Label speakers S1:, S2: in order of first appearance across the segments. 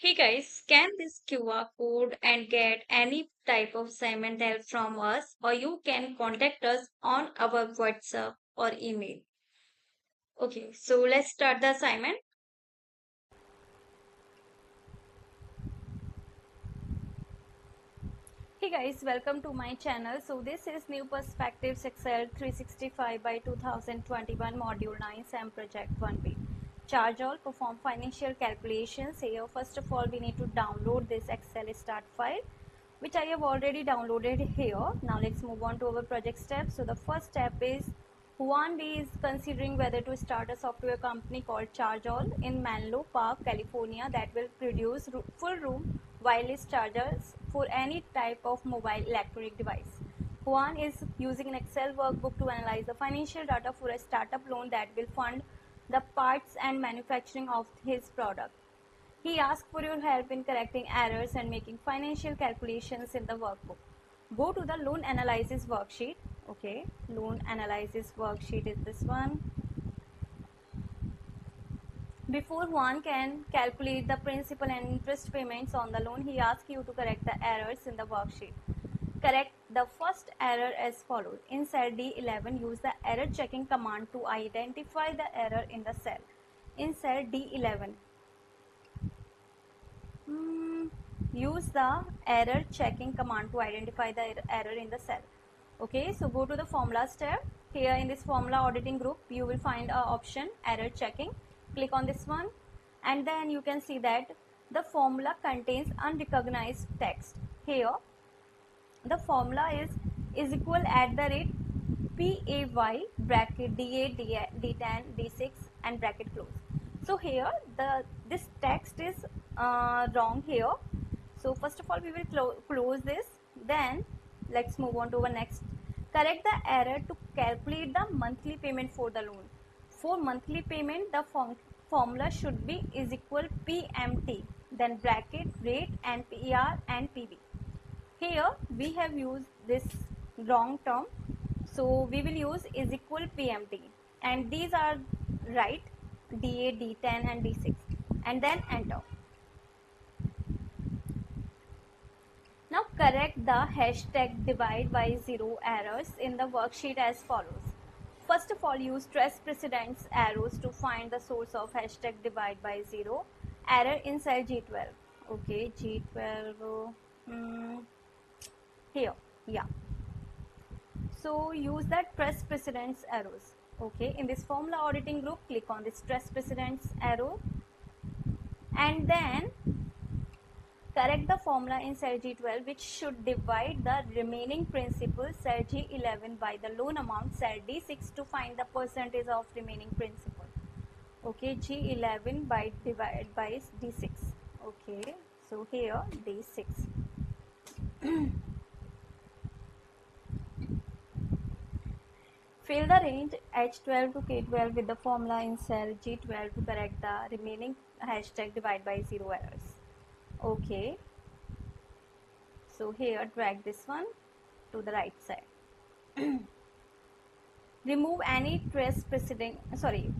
S1: Hey guys, scan this QR code and get any type of assignment help from us, or you can contact us on our WhatsApp or email. Okay, so let's start the assignment.
S2: Hey guys, welcome to my channel. So this is New Perspectives Excel 365 by 2021 Module 9 SAM Project 1B. Charge all, perform financial calculations. Here first of all we need to download this Excel start file which I have already downloaded here. Now let's move on to our project steps. So the first step is Juan B is considering whether to start a software company called ChargeAll in Menlo Park, California that will produce full room wireless chargers for any type of mobile electronic device. Juan is using an Excel workbook to analyze the financial data for a startup loan that will fund the parts and manufacturing of his product. He asks for your help in correcting errors and making financial calculations in the workbook. Go to the loan analysis worksheet. Okay, loan analysis worksheet is this one. Before one can calculate the principal and interest payments on the loan, he asks you to correct the errors in the worksheet. Correct the first error as follows. In cell D11, use the error checking command to identify the error in the cell. In cell D11, use the error checking command to identify the error in the cell. Okay, so go to the formulas tab. Here in this formula auditing group, you will find a option error checking. Click on this one, and then you can see that the formula contains unrecognized text. Here, the formula is equal at the rate pay bracket d8 d10 d6 and bracket close. So here this text is wrong here. So first of all we will close this, then let's move on to our next. Correct the error to calculate the monthly payment for the loan. For monthly payment the formula should be is equal pmt, then bracket rate and per and pv. Here we have used this wrong term, so we will use is equal pmt, and these are right, d8 d10 and d6, and then enter. Now correct the hashtag divide by zero errors in the worksheet as follows. First of all, use stress precedence arrows to find the source of hashtag divide by zero error in cell G12. Okay, G12 here, yeah. So use that stress precedence arrows. Okay, in this formula auditing group, click on the stress precedence arrow and then correct the formula in cell G12 which should divide the remaining principal cell G11 by the loan amount cell D6 to find the percentage of remaining principal. Okay, G11 by divided by D6. Okay, so here D6. Fill the range H12 to K12 with the formula in cell G12 to correct the remaining hashtag divide by zero errors. Okay, so here drag this one to the right side. Remove any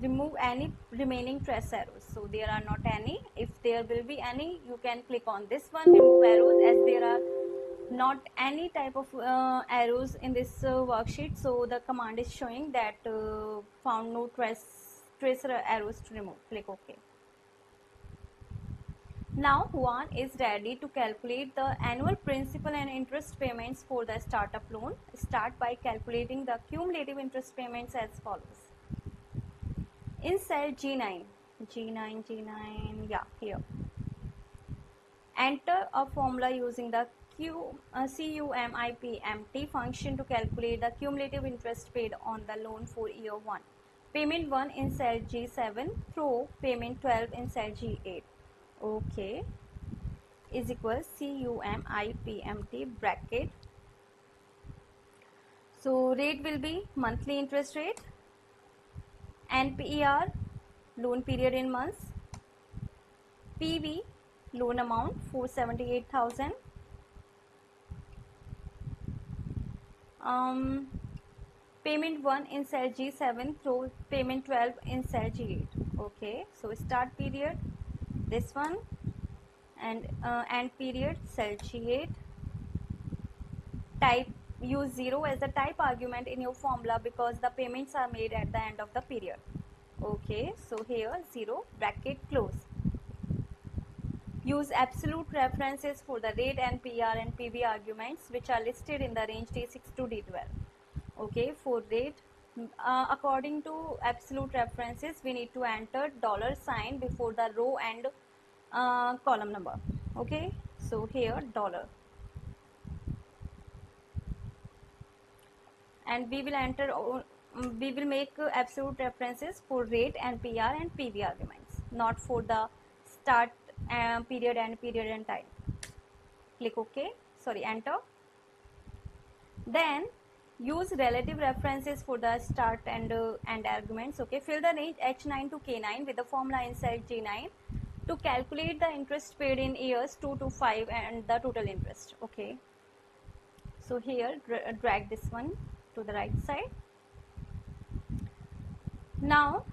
S2: remove any remaining trace arrows. So there are not any. If there will be any, you can click on this one, remove arrows, as there are not any type of arrows in this worksheet. So the command is showing that found no tracer arrows to remove. Click OK. Now Juan is ready to calculate the annual principal and interest payments for the startup loan. Start by calculating the cumulative interest payments as follows. In cell G9, yeah, here. Enter a formula using the CUMIPMT function to calculate the cumulative interest paid on the loan for year 1. Payment 1 in cell G7 through payment 12 in cell G8. Okay, is equal CUMIPMT bracket. So rate will be monthly interest rate, NPER loan period in months, PV loan amount 478,000, payment 1 in cell G7 through payment 12 in cell G8. Okay, so start period this one, and period cell G8. Type use 0 as the type argument in your formula because the payments are made at the end of the period. Okay, so here 0 bracket close. Use absolute references for the rate and PR and PV arguments which are listed in the range D6 to D12. Okay, for rate, according to absolute references, we need to enter $sign before the row and column number. Okay, so here dollar, and we will enter. We will make absolute references for rate and PR and PV arguments, not for the start period and time. Click OK. Sorry, enter. Then use relative references for the start and arguments. Okay, fill the range H9 to K9 with the formula inside G9 to calculate the interest paid in years 2 to 5 and the total interest. Okay, so here drag this one to the right side. Now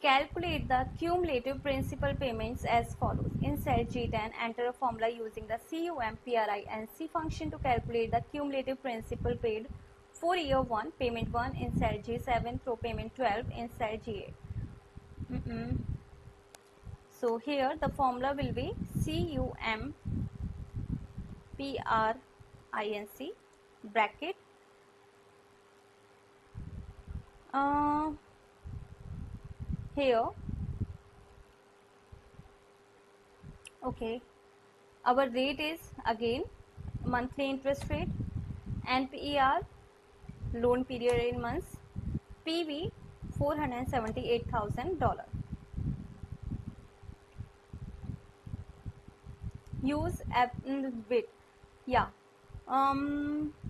S2: calculate the cumulative principal payments as follows. In cell G10, enter a formula using the CUM, PRI and C function to calculate the cumulative principal paid for year 1, payment 1 in cell G7 through payment 12 in cell G8. So here the formula will be CUM, PRINC bracket here. Okay, our rate is again monthly interest rate, NPER loan period in months, PV $478,000. Use bit, yeah.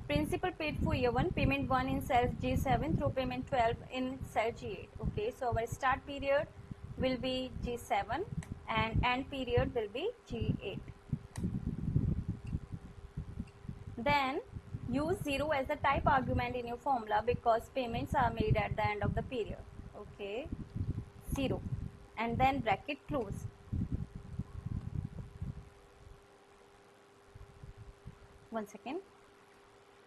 S2: Principal paid for year 1, payment 1 in cell G7 through payment 12 in cell G8. Okay, so our start period will be G7 and end period will be G8. Then use 0 as the type argument in your formula because payments are made at the end of the period. Okay, 0 and then bracket close. One second.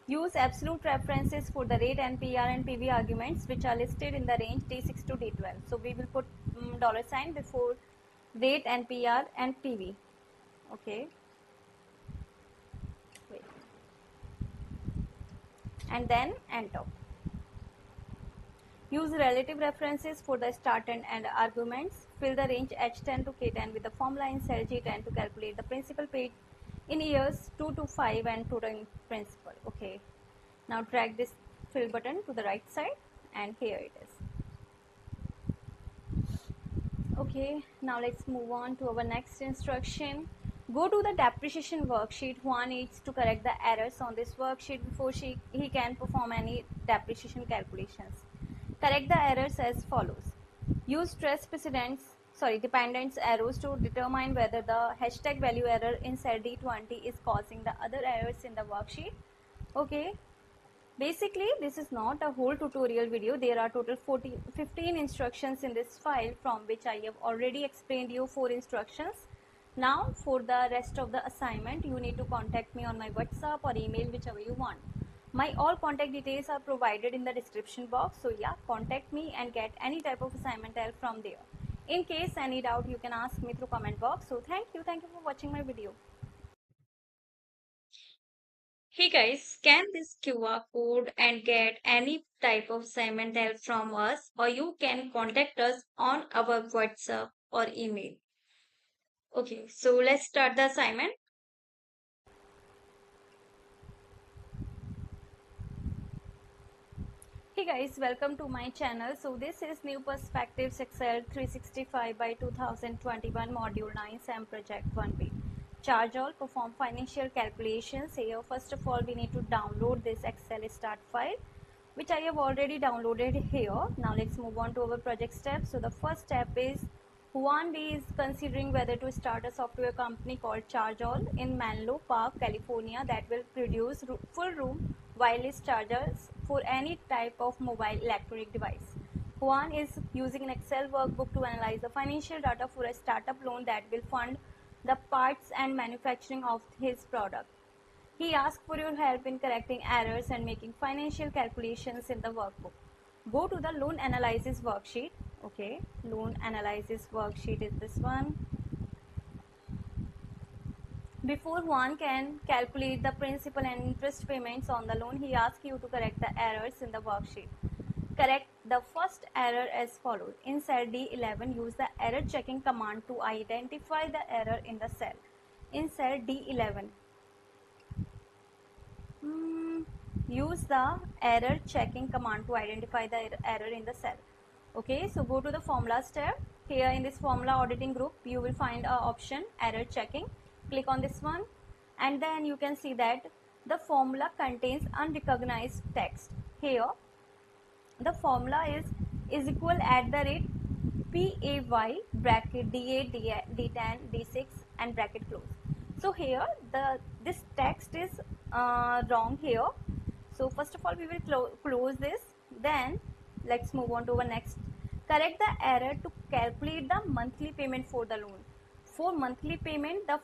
S2: Use absolute references for the rate and PR and PV arguments which are listed in the range D6 to D12. So we will put $sign before rate and PR and PV. Okay. Wait. And then enter. Use relative references for the start and end arguments. Fill the range H10 to K10 with the formula in cell G10 to calculate the principal paid in years 2 to 5 and total principal. Okay, now drag this fill button to the right side and here it is. Okay, now let's move on to our next instruction. Go to the depreciation worksheet. Juan needs to correct the errors on this worksheet before he can perform any depreciation calculations. Correct the errors as follows. Use dependence arrows to determine whether the hashtag value error in cell D20 is causing the other errors in the worksheet. Okay, basically this is not a whole tutorial video. There are total 15 instructions in this file, from which I have already explained you 4 instructions. Now for the rest of the assignment you need to contact me on my WhatsApp or email, whichever you want. My all contact details are provided in the description box, so yeah, contact me and get any type of assignment help from there. In case any doubt, you can ask me through comment box. So thank you for watching my video.
S1: Hey guys, scan this QR code and get any type of assignment help from us, or you can contact us on our WhatsApp or email. Okay, so let's start the assignment.
S2: Hey guys, welcome to my channel. So this is New Perspectives Excel 365 by 2021 Module 9 SAM Project 1B. Charge all, perform financial calculations. Here first of all we need to download this Excel start file, which I have already downloaded here. Now let's move on to our project steps. So the first step is Juan D is considering whether to start a software company called ChargeAll in Menlo Park, California, that will produce full room wireless chargers for any type of mobile electronic device. Juan is using an Excel workbook to analyze the financial data for a startup loan that will fund the parts and manufacturing of his product. He asks for your help in correcting errors and making financial calculations in the workbook. Go to the loan analysis worksheet. Okay, loan analysis worksheet is this one. Before one can calculate the principal and interest payments on the loan, he asks you to correct the errors in the worksheet. Correct the first error as follows. In cell D11, use the error checking command to identify the error in the cell. In cell D11, use the error checking command to identify the error in the cell. Okay, so go to the formulas tab. Here in this formula auditing group, you will find a option error checking. Click on this one, and then you can see that the formula contains unrecognized text. Here the formula is equal at the rate pay bracket d8 d10 d6 and bracket close. So here this text is wrong here. So first of all we will close this, then let's move on to our next. Correct the error to calculate the monthly payment for the loan. For monthly payment, the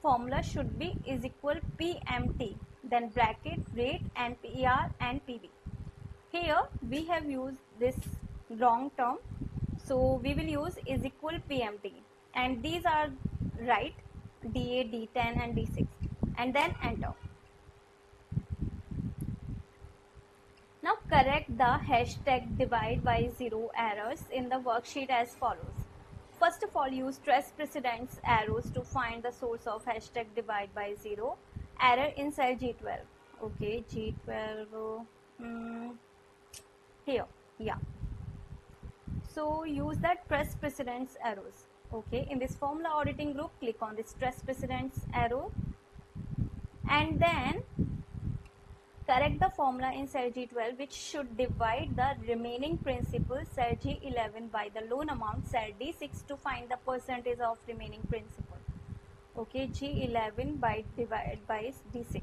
S2: formula should be is equal PMT, then bracket rate and PER and PV. Here we have used this wrong term, so we will use is equal PMT, and these are right, D8, D10 and D6, and then enter. Now correct the hashtag divide by zero errors in the worksheet as follows. First of all, use trace precedence arrows to find the source of hashtag divide by zero error in cell G12. Okay, G12 here, yeah. So use that trace precedence arrows. Okay, in this formula auditing group, click on this trace precedence arrow, and then correct the formula in cell G12 which should divide the remaining principal cell G11 by the loan amount cell D6 to find the percentage of remaining principal. Okay, G11 by divided by D6.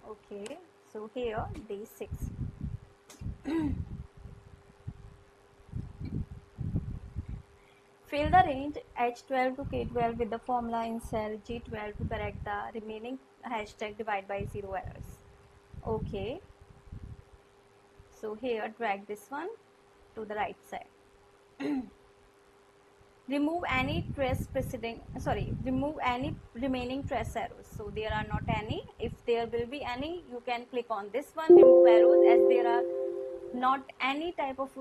S2: Okay, so here D6. Fill the range H12 to K12 with the formula in cell G12 to correct the remaining hashtag divide by zero errors. Okay, so here drag this one to the right side. Remove any remove any remaining trace arrows. So there are not any. If there will be any, you can click on this one, remove arrows, as there are not any type of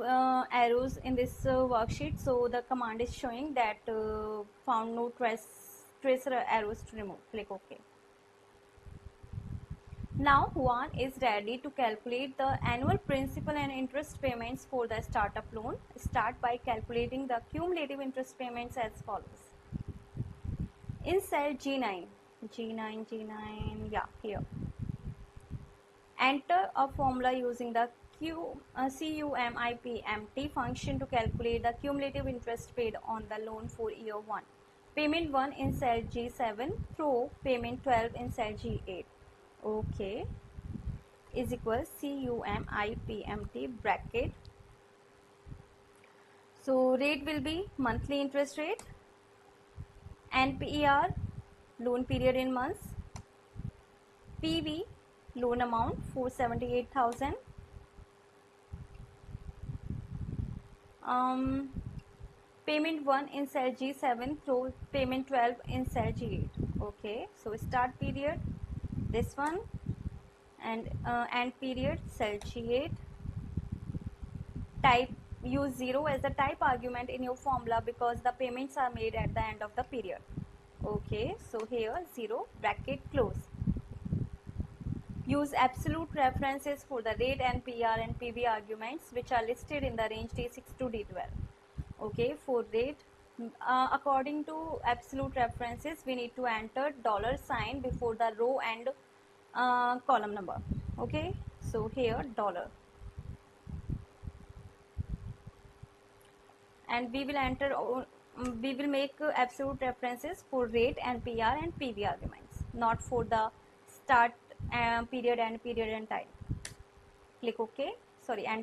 S2: arrows in this worksheet. So the command is showing that found no trace arrows to remove. Click OK. Now Juan is ready to calculate the annual principal and interest payments for the startup loan. Start by calculating the cumulative interest payments as follows. In cell G9, yeah, here. Enter a formula using the CUMIPMT function to calculate the cumulative interest paid on the loan for year 1. Payment 1 in cell G7 through payment 12 in cell G8. Okay, is equal CUMIPMT bracket. So rate will be monthly interest rate, and PER loan period in months, PV loan amount 478,000, payment 1 in cell G7 through payment 12 in cell G8. Okay, so start period this one, and end period cell G8. Type use 0 as the type argument in your formula because the payments are made at the end of the period. Okay, so here 0 bracket close. Use absolute references for the rate and PR and PV arguments which are listed in the range D6 to D12. Okay, for rate, according to absolute references, we need to enter $sign before the row and column number. Okay, so here dollar, and we will enter we will make absolute references for rate and PR and PV arguments, not for the start period and time. Click OK, sorry, and